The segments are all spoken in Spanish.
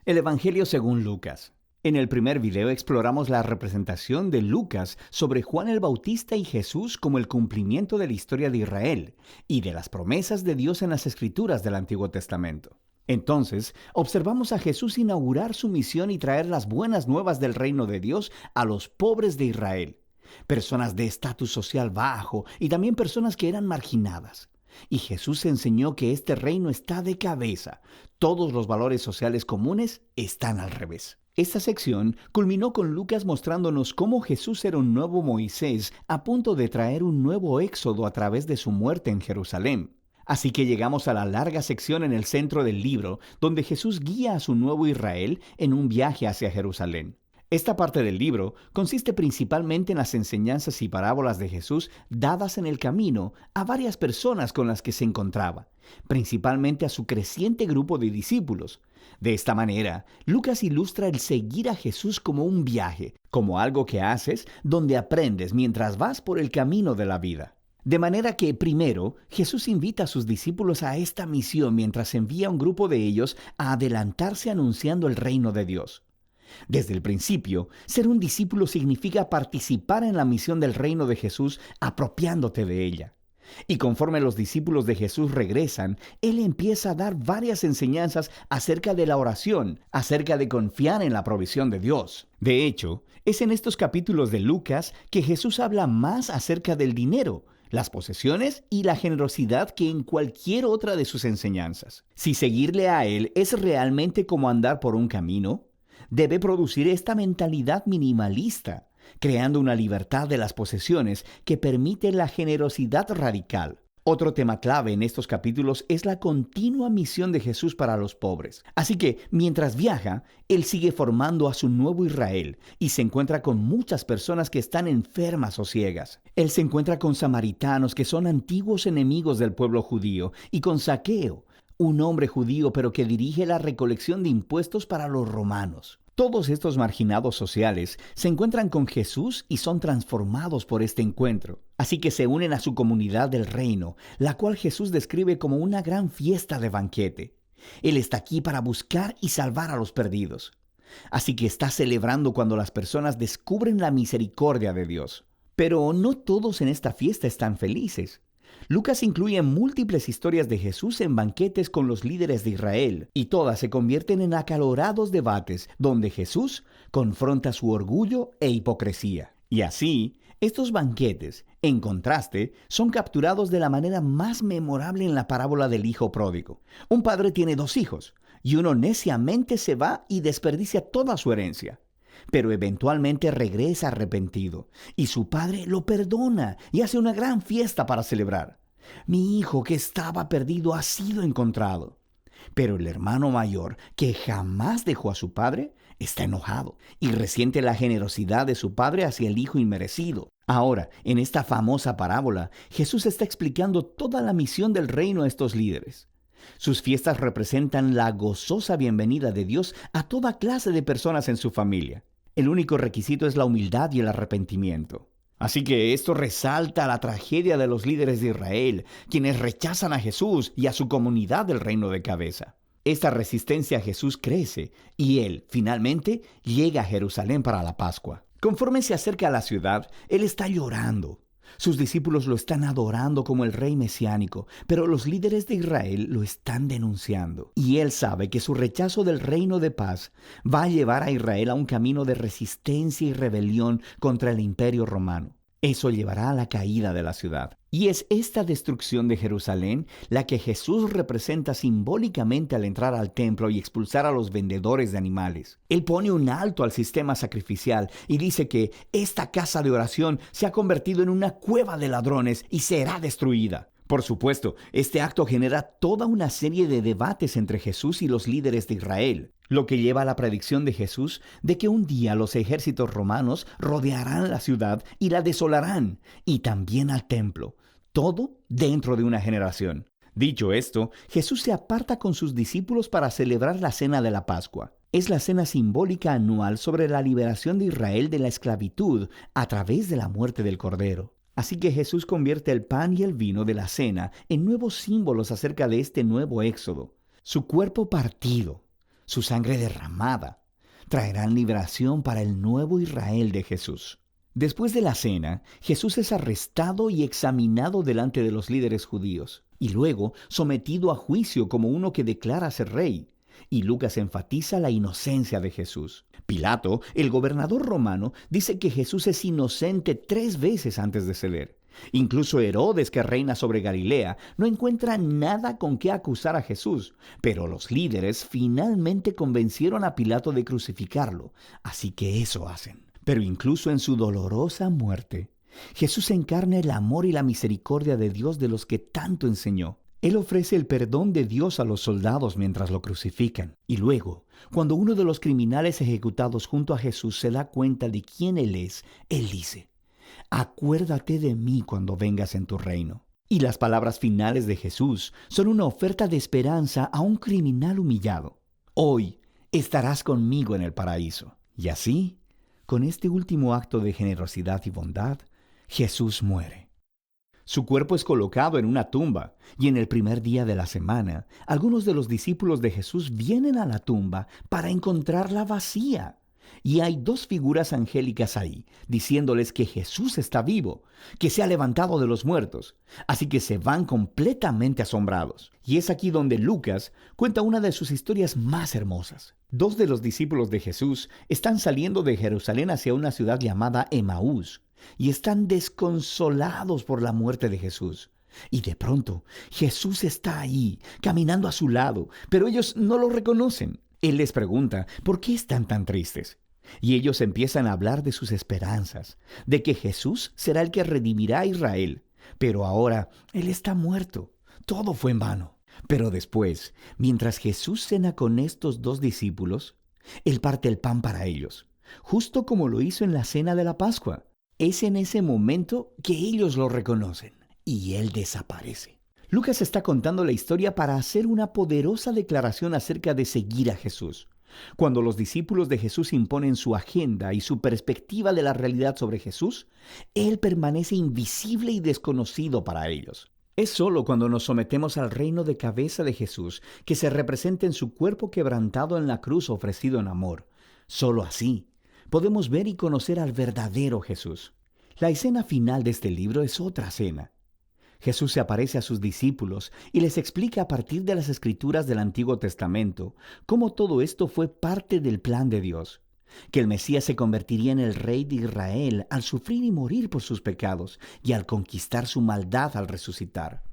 El Evangelio según Lucas. En el primer video exploramos la representación de Lucas sobre Juan el Bautista y Jesús como el cumplimiento de la historia de Israel y de las promesas de Dios en las Escrituras del Antiguo Testamento. Entonces, observamos a Jesús inaugurar su misión y traer las buenas nuevas del reino de Dios a los pobres de Israel, personas de estatus social bajo y también personas que eran marginadas. Y Jesús enseñó que este reino está de cabeza. Todos los valores sociales comunes están al revés. Esta sección culminó con Lucas mostrándonos cómo Jesús era un nuevo Moisés a punto de traer un nuevo éxodo a través de su muerte en Jerusalén. Así que llegamos a la larga sección en el centro del libro, donde Jesús guía a su nuevo Israel en un viaje hacia Jerusalén. Esta parte del libro consiste principalmente en las enseñanzas y parábolas de Jesús dadas en el camino a varias personas con las que se encontraba, principalmente a su creciente grupo de discípulos. De esta manera, Lucas ilustra el seguir a Jesús como un viaje, como algo que haces donde aprendes mientras vas por el camino de la vida. De manera que, primero, Jesús invita a sus discípulos a esta misión mientras envía a un grupo de ellos a adelantarse anunciando el reino de Dios. Desde el principio, ser un discípulo significa participar en la misión del reino de Jesús apropiándote de ella. Y conforme los discípulos de Jesús regresan, Él empieza a dar varias enseñanzas acerca de la oración, acerca de confiar en la provisión de Dios. De hecho, es en estos capítulos de Lucas que Jesús habla más acerca del dinero, las posesiones y la generosidad que en cualquier otra de sus enseñanzas. Si seguirle a Él es realmente como andar por un camino, debe producir esta mentalidad minimalista, creando una libertad de las posesiones que permite la generosidad radical. Otro tema clave en estos capítulos es la continua misión de Jesús para los pobres. Así que, mientras viaja, Él sigue formando a su nuevo Israel y se encuentra con muchas personas que están enfermas o ciegas. Él se encuentra con samaritanos que son antiguos enemigos del pueblo judío y con Zaqueo, un hombre judío pero que dirige la recolección de impuestos para los romanos. Todos estos marginados sociales se encuentran con Jesús y son transformados por este encuentro. Así que se unen a su comunidad del reino, la cual Jesús describe como una gran fiesta de banquete. Él está aquí para buscar y salvar a los perdidos. Así que está celebrando cuando las personas descubren la misericordia de Dios. Pero no todos en esta fiesta están felices. Lucas incluye múltiples historias de Jesús en banquetes con los líderes de Israel, y todas se convierten en acalorados debates donde Jesús confronta su orgullo e hipocresía. Y así, estos banquetes, en contraste, son capturados de la manera más memorable en la parábola del hijo pródigo. Un padre tiene dos hijos, y uno neciamente se va y desperdicia toda su herencia. Pero eventualmente regresa arrepentido, y su padre lo perdona y hace una gran fiesta para celebrar. Mi hijo que estaba perdido ha sido encontrado. Pero el hermano mayor, que jamás dejó a su padre, está enojado y resiente la generosidad de su padre hacia el hijo inmerecido. Ahora, en esta famosa parábola, Jesús está explicando toda la misión del reino a estos líderes. Sus fiestas representan la gozosa bienvenida de Dios a toda clase de personas en su familia. El único requisito es la humildad y el arrepentimiento. Así que esto resalta la tragedia de los líderes de Israel, quienes rechazan a Jesús y a su comunidad del reino de cabeza. Esta resistencia a Jesús crece y Él, finalmente, llega a Jerusalén para la Pascua. Conforme se acerca a la ciudad, Él está llorando. Sus discípulos lo están adorando como el rey mesiánico, pero los líderes de Israel lo están denunciando. Y Él sabe que su rechazo del reino de paz va a llevar a Israel a un camino de resistencia y rebelión contra el imperio romano. Eso llevará a la caída de la ciudad. Y es esta destrucción de Jerusalén la que Jesús representa simbólicamente al entrar al templo y expulsar a los vendedores de animales. Él pone un alto al sistema sacrificial y dice que esta casa de oración se ha convertido en una cueva de ladrones y será destruida. Por supuesto, este acto genera toda una serie de debates entre Jesús y los líderes de Israel, lo que lleva a la predicción de Jesús de que un día los ejércitos romanos rodearán la ciudad y la desolarán, y también al templo, todo dentro de una generación. Dicho esto, Jesús se aparta con sus discípulos para celebrar la cena de la Pascua. Es la cena simbólica anual sobre la liberación de Israel de la esclavitud a través de la muerte del Cordero. Así que Jesús convierte el pan y el vino de la cena en nuevos símbolos acerca de este nuevo éxodo. Su cuerpo partido, su sangre derramada, traerán liberación para el nuevo Israel de Jesús. Después de la cena, Jesús es arrestado y examinado delante de los líderes judíos, y luego sometido a juicio como uno que declara ser rey. Y Lucas enfatiza la inocencia de Jesús. Pilato, el gobernador romano, dice que Jesús es inocente 3 veces antes de ceder. Incluso Herodes, que reina sobre Galilea, no encuentra nada con qué acusar a Jesús, pero los líderes finalmente convencieron a Pilato de crucificarlo, así que eso hacen. Pero incluso en su dolorosa muerte, Jesús encarna el amor y la misericordia de Dios de los que tanto enseñó. Él ofrece el perdón de Dios a los soldados mientras lo crucifican. Y luego, cuando uno de los criminales ejecutados junto a Jesús se da cuenta de quién Él es, Él dice: «Acuérdate de mí cuando vengas en tu reino». Y las palabras finales de Jesús son una oferta de esperanza a un criminal humillado. «Hoy estarás conmigo en el paraíso». Y así, con este último acto de generosidad y bondad, Jesús muere. Su cuerpo es colocado en una tumba, y en el primer día de la semana, algunos de los discípulos de Jesús vienen a la tumba para encontrarla vacía. Y hay 2 figuras angélicas ahí, diciéndoles que Jesús está vivo, que se ha levantado de los muertos. Así que se van completamente asombrados. Y es aquí donde Lucas cuenta una de sus historias más hermosas. 2 de los discípulos de Jesús están saliendo de Jerusalén hacia una ciudad llamada Emaús, y están desconsolados por la muerte de Jesús. Y de pronto, Jesús está ahí, caminando a su lado, pero ellos no lo reconocen. Él les pregunta, ¿por qué están tan tristes? Y ellos empiezan a hablar de sus esperanzas, de que Jesús será el que redimirá a Israel. Pero ahora, Él está muerto. Todo fue en vano. Pero después, mientras Jesús cena con estos 2 discípulos, Él parte el pan para ellos, justo como lo hizo en la cena de la Pascua. Es en ese momento que ellos lo reconocen, y Él desaparece. Lucas está contando la historia para hacer una poderosa declaración acerca de seguir a Jesús. Cuando los discípulos de Jesús imponen su agenda y su perspectiva de la realidad sobre Jesús, Él permanece invisible y desconocido para ellos. Es solo cuando nos sometemos al reino de cabeza de Jesús que se representa en su cuerpo quebrantado en la cruz ofrecido en amor. Solo así podemos ver y conocer al verdadero Jesús. La escena final de este libro es otra cena. Jesús se aparece a sus discípulos y les explica a partir de las Escrituras del Antiguo Testamento cómo todo esto fue parte del plan de Dios, que el Mesías se convertiría en el rey de Israel al sufrir y morir por sus pecados y al conquistar su maldad al resucitar.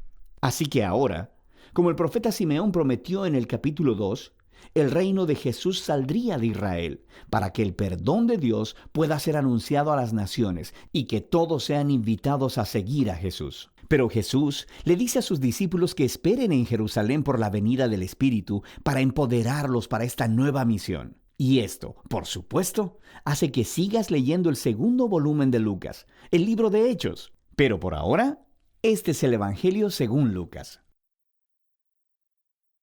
Así que ahora, como el profeta Simeón prometió en el capítulo 2, el reino de Jesús saldría de Israel para que el perdón de Dios pueda ser anunciado a las naciones y que todos sean invitados a seguir a Jesús. Pero Jesús le dice a sus discípulos que esperen en Jerusalén por la venida del Espíritu para empoderarlos para esta nueva misión. Y esto, por supuesto, hace que sigas leyendo el 2º volumen de Lucas, el libro de Hechos. Pero por ahora, este es el Evangelio según Lucas.